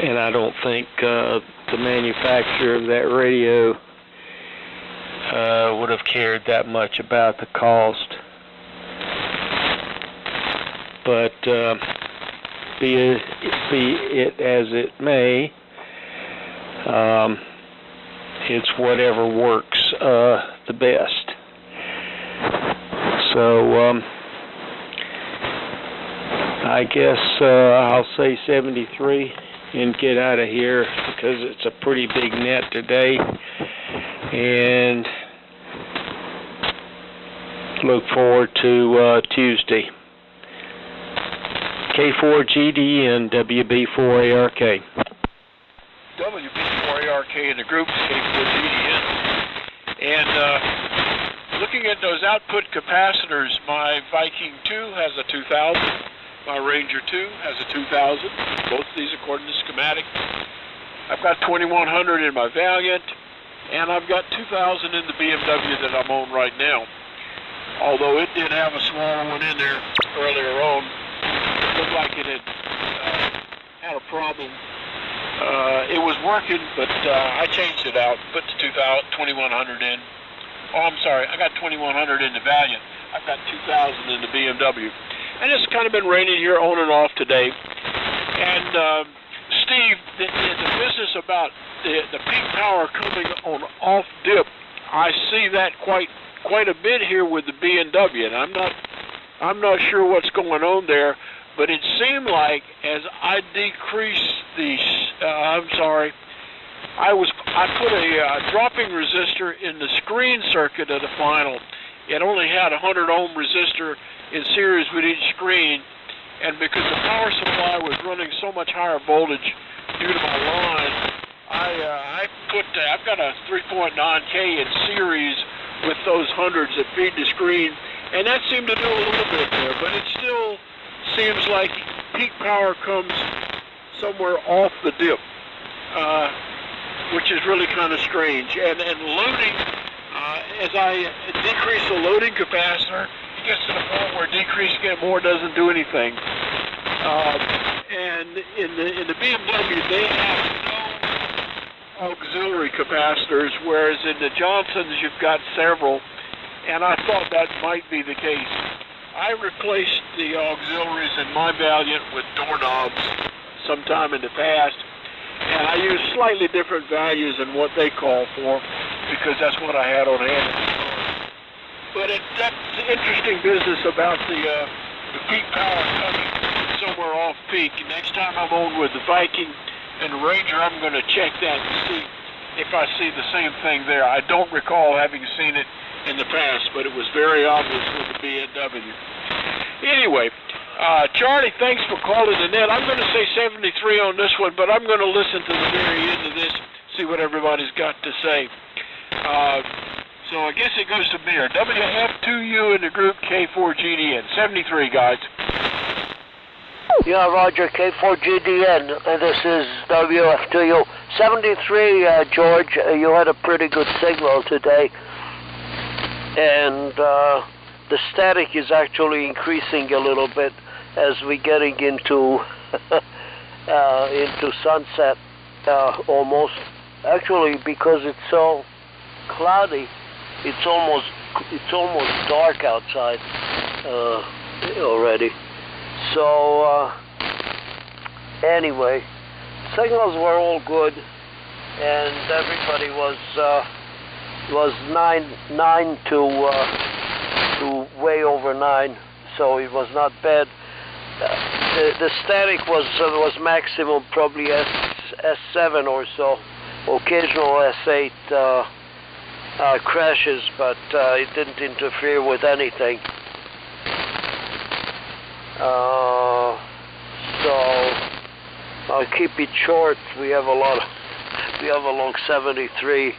And I don't think the manufacturer of that radio would have cared that much about the cost. But be it as it may, it's whatever works the best. So I guess I'll say 73 and get out of here, because it's a pretty big net today, and look forward to Tuesday. K4GDN, WB4ARK. WB4ARK in the group, K4GDN. And looking at those output capacitors, my Viking 2 has a 2000, my Ranger 2 has a 2000, both of these according to schematic. I've got 2100 in my Valiant, and I've got 2000 in the BMW that I'm on right now. Although it did have a small one in there earlier on, it looked like it had a problem. It was working, but I changed it out, put the 2100 in. Oh, I'm sorry, I got 2100 in the Valiant. I've got 2000 in the BMW. And it's kind of been raining here on and off today. And Steve, the business about the peak power coming on off dip, I see that quite a bit here with the BMW, and I'm not sure what's going on there, but it seemed like as I decreased the I put a dropping resistor in the screen circuit of the final. It only had a 100 ohm resistor in series with each screen, and because the power supply was running so much higher voltage due to my line, I've got a 3.9K in series with those hundreds that feed the screen, and that seemed to do a little bit there, but it still seems like peak power comes somewhere off the dip, which is really kind of strange. And loading, as I decrease the loading capacitor, it gets to the point where decreasing it more doesn't do anything. And in the BMW, they have no auxiliary capacitors, whereas in the Johnsons, you've got several, and I thought that might be the case. I replaced the auxiliaries in my Valiant with doorknobs sometime in the past, and I used slightly different values than what they call for, because that's what I had on hand. But that's interesting business about the peak power coming somewhere off peak. Next time I'm on with the Viking and the Ranger, I'm going to check that and see if I see the same thing there. I don't recall having seen it in the past, but it was very obvious with the BMW. Anyway, Charlie, thanks for calling the net. I'm going to say 73 on this one, but I'm going to listen to the very end of this, see what everybody's got to say. So I guess it goes to me, or WF2U in the group K4GDN. 73, guys. Yeah, Roger, K4GDN, and this is WF2U. 73, George, you had a pretty good signal today, and the static is actually increasing a little bit as we're getting into into sunset, almost. Actually, because it's so cloudy, it's almost dark outside already. So anyway, signals were all good, and everybody was 9 to way over 9, so it was not bad. The static was maximum, probably S7 or so. Occasional S8 crashes, but it didn't interfere with anything. So I'll keep it short. We have a long 73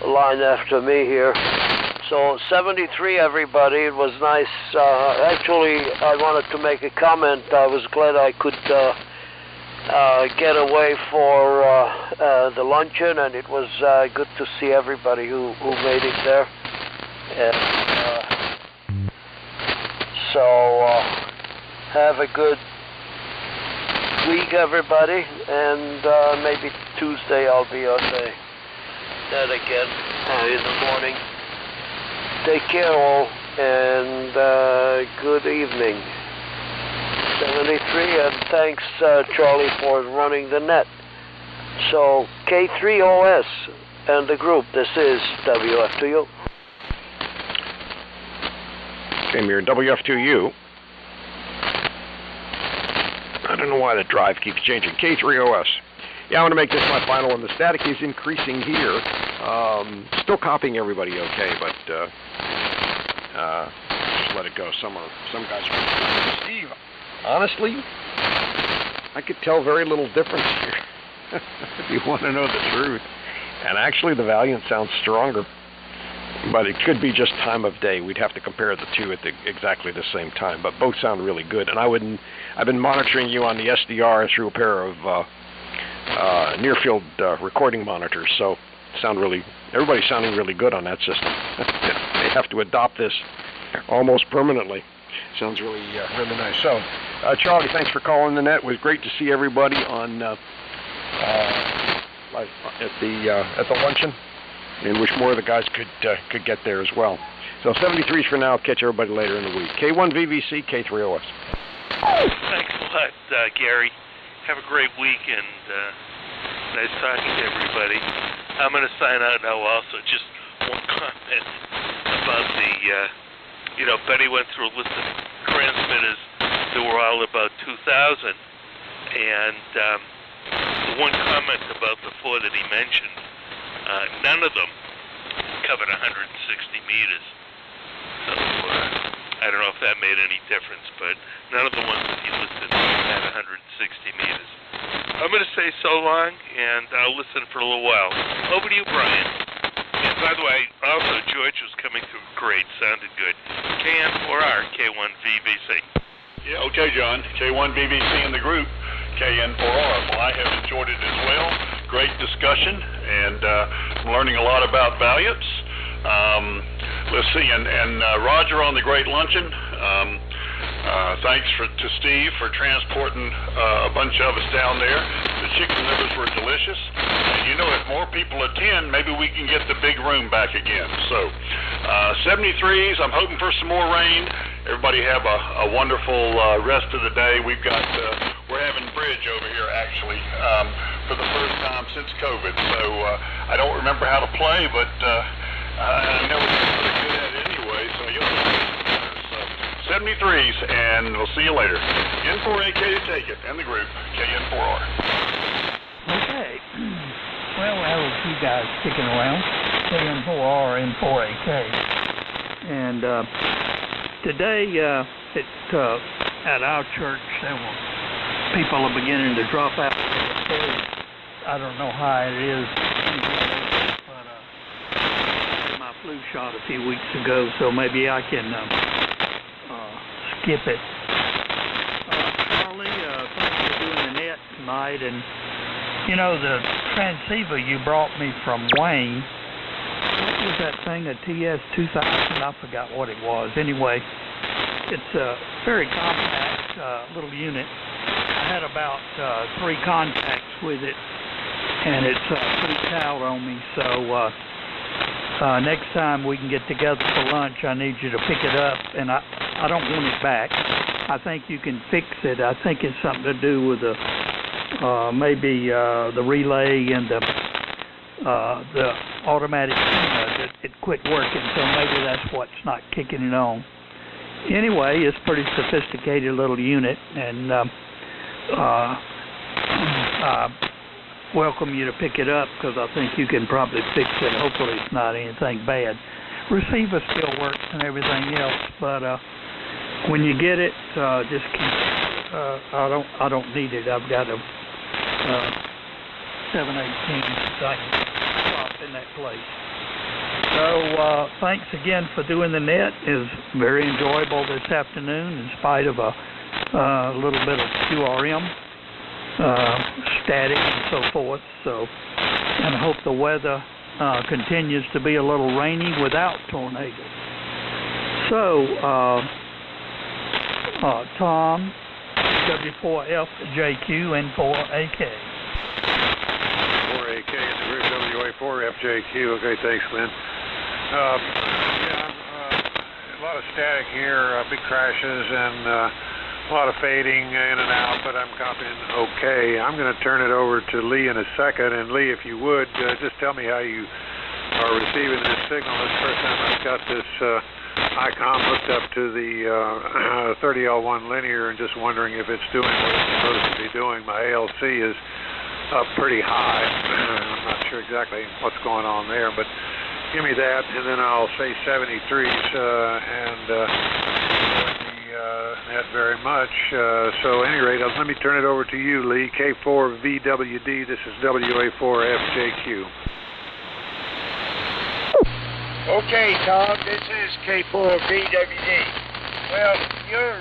line after me here. So 73, everybody. It was nice. Actually, I wanted to make a comment. I was glad I could get away for the luncheon, and it was good to see everybody who made it there. And so have a good week, everybody, and maybe Tuesday I'll be on that again in the morning. Take care all, and good evening. 73, and thanks, Charlie, for running the net. So, K3OS and the group, this is WF2U. Okay, Mir, WF2U. I don't know why the drive keeps changing. K3OS. Yeah, I want to make this my final, and the static is increasing here. Still copying everybody okay, but just let it go. Some guys are... Steve, honestly, I could tell very little difference here, if you want to know the truth. And actually, the Valiant sounds stronger. But it could be just time of day. We'd have to compare the two at exactly the same time. But both sound really good. And I've been monitoring you on the SDR through a pair of near-field recording monitors. So everybody's sounding really good on that system. They have to adopt this almost permanently. Sounds really nice. So, Charlie, thanks for calling the net. It was great to see everybody on at the luncheon, and wish more of the guys could get there as well. So 73s for now. Catch everybody later in the week. K1VVC, K3OS. Thanks a lot, Gary. Have a great week, and nice talking to everybody. I'm going to sign out now also. Just one comment about Betty went through a list of transmitters that were all about 2,000, and the one comment about the four that he mentioned, none of them covered 160 meters. So I don't know if that made any difference, but none of the ones that he listed had 160 meters. I'm going to say so long, and I'll listen for a little while. Over to you, Brian. And by the way, also, George was coming through great. Sounded good. KN4R, K1VVC. Yeah, okay, John. K1VVC in the group. KN4R. Well, I have enjoyed it as well. Great discussion, and I'm learning a lot about Valiants. Let's see, and Roger on the great luncheon. Thanks to Steve for transporting a bunch of us down there. The chicken livers were delicious. And if more people attend, maybe we can get the big room back again. So, 73s, I'm hoping for some more rain. Everybody have a wonderful rest of the day. We're having bridge over here, actually, for the first time since COVID. So, I don't remember how to play, but I know it's pretty good at it anyway, so you'll see. 73s, and we'll see you later. N4AK to take it, and the group, KN4R. Okay. Well, we have a few guys sticking around, KN4R and 4AK. And today, at our church, people are beginning to drop out. I don't know how it is, but I had my flu shot a few weeks ago, so maybe I can skip it. Charlie, thanks for doing the net tonight. And, the transceiver you brought me from Wayne, what was that thing, a TS-2000? I forgot what it was. Anyway, it's a very compact little unit. I had about 3 contacts with it, and it's pretty tight on me. So next time we can get together for lunch, I need you to pick it up, and I don't want it back. I think you can fix it. I think it's something to do with the maybe the relay and the automatic that it quit working, so maybe that's what's not kicking it on. Anyway, it's a pretty sophisticated little unit, and I welcome you to pick it up, because I think you can probably fix it. Hopefully it's not anything bad. Receiver still works and everything else, but when you get it, just keep it. I don't need it. I've got a 718 thing dropped in that place. So thanks again for doing the net. It was very enjoyable this afternoon, in spite of a little bit of QRM, static and so forth. So, and I hope the weather continues to be a little rainy without tornadoes. So, Tom, W4FJQ and 4AK. 4AK in the group, WA4FJQ. Okay, thanks, Glenn. A lot of static here, big crashes, and a lot of fading in and out, but I'm copying okay. I'm going to turn it over to Lee in a second. And Lee, if you would, just tell me how you are receiving this signal. This is the first time I've got this ICOM hooked up to the 30L1 linear, and just wondering if it's doing what it's supposed to be doing. My ALC is up pretty high. I'm not sure exactly what's going on there, but give me that, and then I'll say 73s and net very much. So at any rate, let me turn it over to you, Lee. K4VWD, this is WA4FJQ. Okay, Tom, this is K4 BWD. Well, you're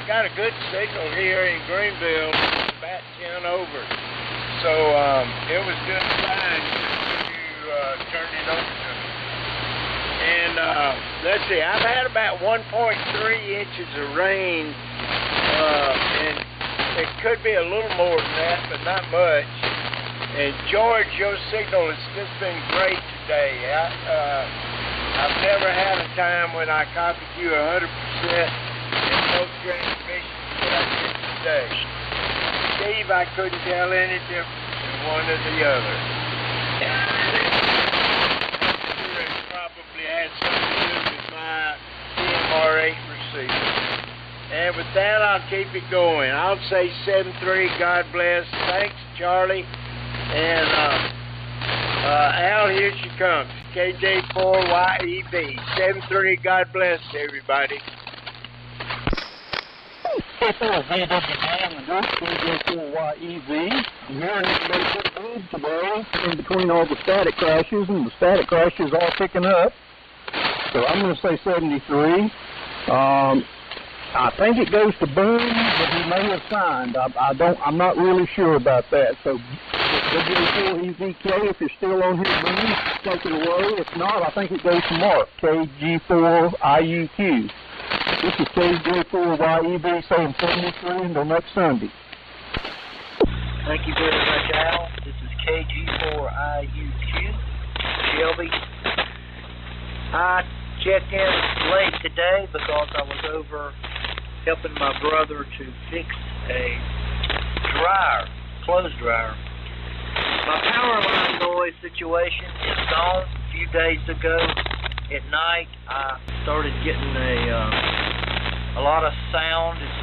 got a good signal here in Greenville, about 10 over. So it was just fine you turned it over to me. And let's see, I've had about 1.3 inches of rain, and it could be a little more than that, but not much. And George, your signal has just been great today. I've never had a time when I copied you 100% in both transmissions that I did today. Steve, I couldn't tell any difference in one or the other. It probably had something to do with my CMR8 receiver. And with that, I'll keep it going. I'll say 7-3, God bless. Thanks, Charlie. And Al, here she comes. KJ4YEB. 7-3, God bless, everybody. KJ4YEB. I'm hearing everybody pretty good today in between all the static crashes, and the static crashes all picking up. So I'm going to say 73. I think it goes to Boone, but he may have signed. I'm not really sure about that. So WA4EVK, if you're still on here, Boone, take it away. If not, I think it goes to Mark, KG4IUQ. This is KJ4YEB saying 73 until next Sunday. Thank you very much, Al. This is KG4IUQ. Shelby. I checked in late today because I was over helping my brother to fix a clothes dryer. My power line noise situation is gone. A few days ago at night, I started getting a lot of sound. It's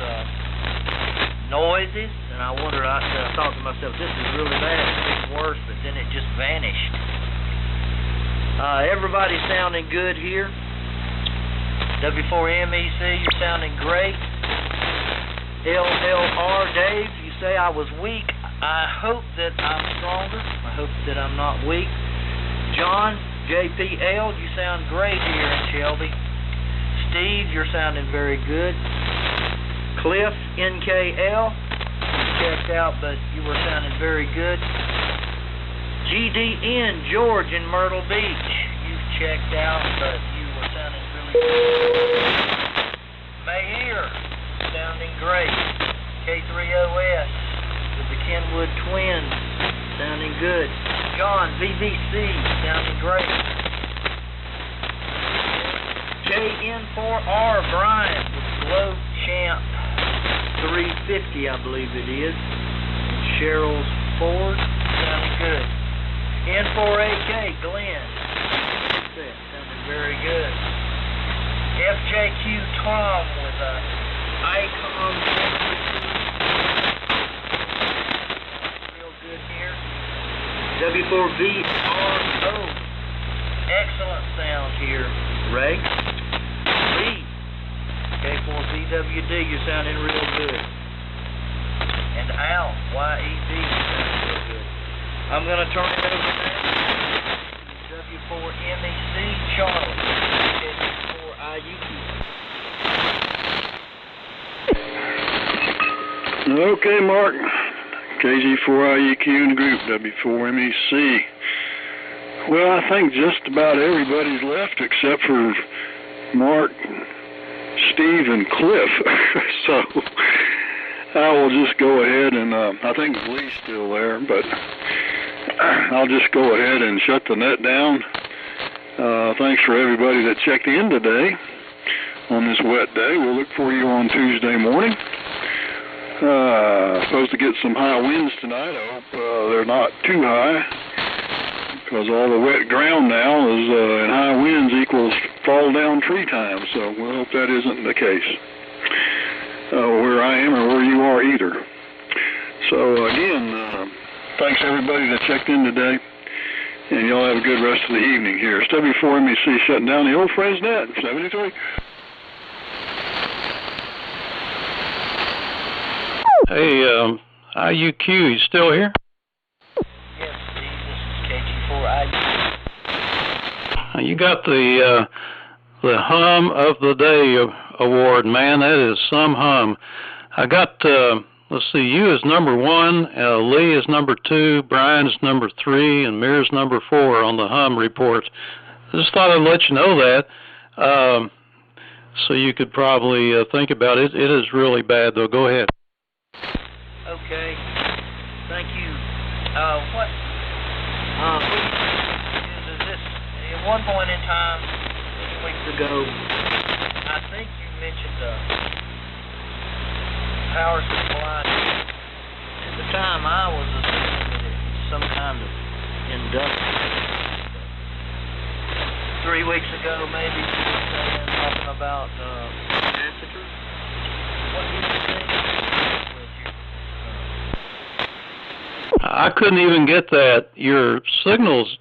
noises, and I wondered. I thought to myself, this is really bad. It's getting worse, but then it just vanished. Everybody's sounding good here. W4MEC, you're sounding great. LLR Dave, you say I was weak. I hope that I'm stronger. I hope that I'm not weak. John, JPL, you sound great here in Shelby. Steve, you're sounding very good. Cliff, NKL, you checked out, but you were sounding very good. GDN, George in Myrtle Beach, you've checked out, but you were sounding really good. Mahir, sounding great. K3OS with the Kenwood twins, sounding good. John, VVC, sounding great. JN4R, Brian with Glow Champ 350, I believe it is. Cheryl's Ford, sounding good. N4AK, Glenn, sounding very good. FJQ Tom with a Icon, real good here. W4VRO, excellent sound here. Ray, Lee, K4VWD, you're sounding real good. And Al, YEB, you're sounding real good. I'm going to turn it over now to W4MEC, Charlie, K4IUQ. Okay, Mark. KG4IUQ in the group, W4MEC. Well, I think just about everybody's left except for Mark, Steve, and Cliff. So I will just go ahead and I think Lee's still there, but I'll just go ahead and shut the net down. Thanks for everybody that checked in today on this wet day. We'll look for you on Tuesday morning. Supposed to get some high winds tonight. I hope they're not too high, because all the wet ground now is and high winds equals fall down tree time. So we'll hope that isn't the case where I am or where you are either. So again, thanks everybody that checked in today, and y'all have a good rest of the evening here. It's W4MEC shutting down the old Friends Net, 73. Hey, IUQ, you still here? Yes, Steve, this is KG4IUQ. You got the hum of the day award, man. That is some hum. I got, let's see, you is number 1, Lee is number 2, Brian is number 3, and Mir's number 4 on the hum report. I just thought I'd let you know that, so you could probably think about it. It is really bad, though. Go ahead. Okay. Thank you. Is this, at one point in time, a few weeks ago, I think you mentioned power supply. At the time, I was assuming that it was some kind of industrial. 3 weeks ago, maybe you were saying, talking about capacitors. What do you think? I couldn't even get that. Your signal's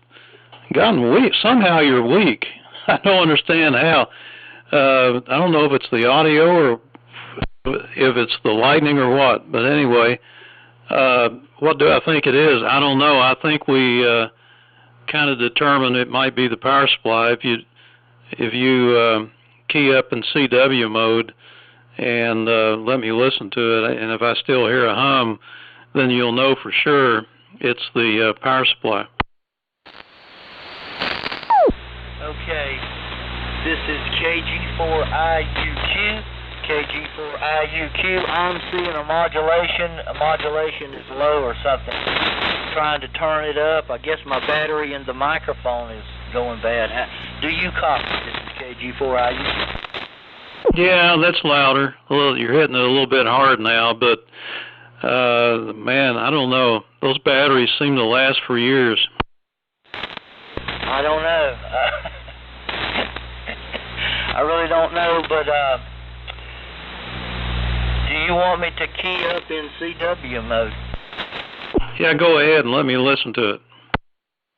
gotten weak. Somehow you're weak. I don't understand how. I don't know if it's the audio or if it's the lightning or what. But anyway, what do I think it is? I don't know. I think we kind of determined it might be the power supply. If you key up in CW mode and let me listen to it, and if I still hear a hum, then you'll know for sure it's the power supply. Okay, this is KG4IUQ. KG4IUQ. I'm seeing a modulation. A modulation is low or something. Trying to turn it up. I guess my battery in the microphone is going bad. Do you copy? This is KG4IUQ. Yeah, that's louder. You're hitting it a little bit hard now, but man, I don't know. Those batteries seem to last for years. I don't know. I really don't know, but do you want me to key up in CW mode? Yeah, go ahead and let me listen to it.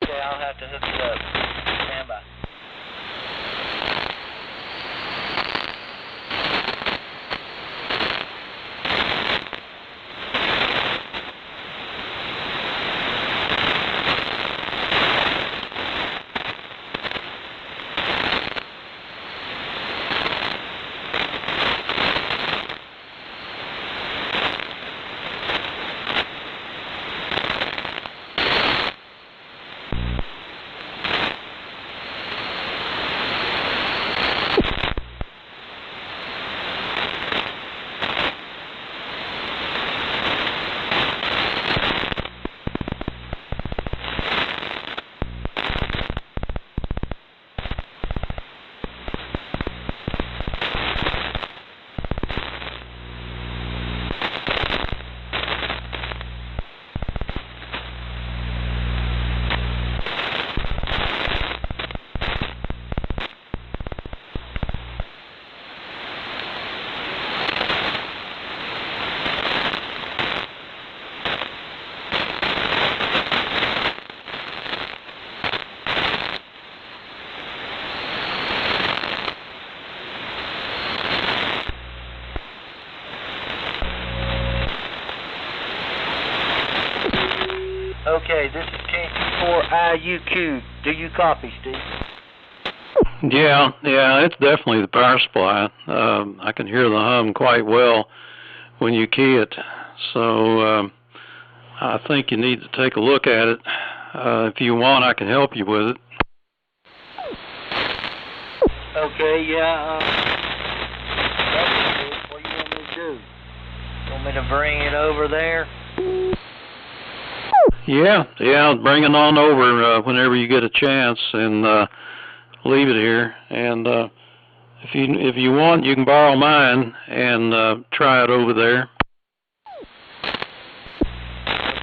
Okay, I'll have to hook it up. Stand by. Okay, this is KC4IUQ. Do you copy, Steve? Yeah, it's definitely the power supply. I can hear the hum quite well when you key it. So I think you need to take a look at it. If you want, I can help you with it. Okay, yeah. What do you want me to do? Want me to bring it over there? Yeah, bring it on over whenever you get a chance, and leave it here. And if you want, you can borrow mine and try it over there.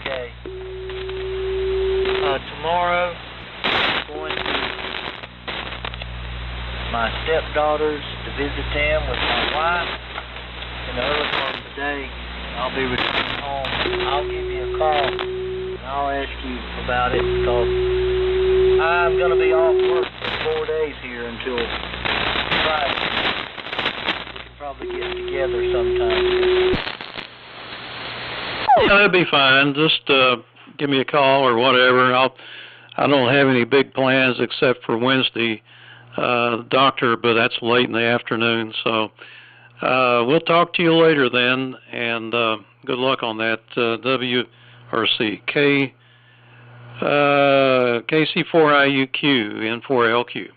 Okay. Tomorrow, I'm going to my stepdaughters to visit them with my wife. In the early part of the day, I'll be returning home. I'll give you a call. I'll ask you about it because I'm going to be off work for 4 days here until Friday. We can probably get together sometime. Yeah, that'd be fine. Just give me a call or whatever. I don't have any big plans except for Wednesday, doctor, but that's late in the afternoon. So we'll talk to you later then, and good luck on that KC4 IUQ N4LQ.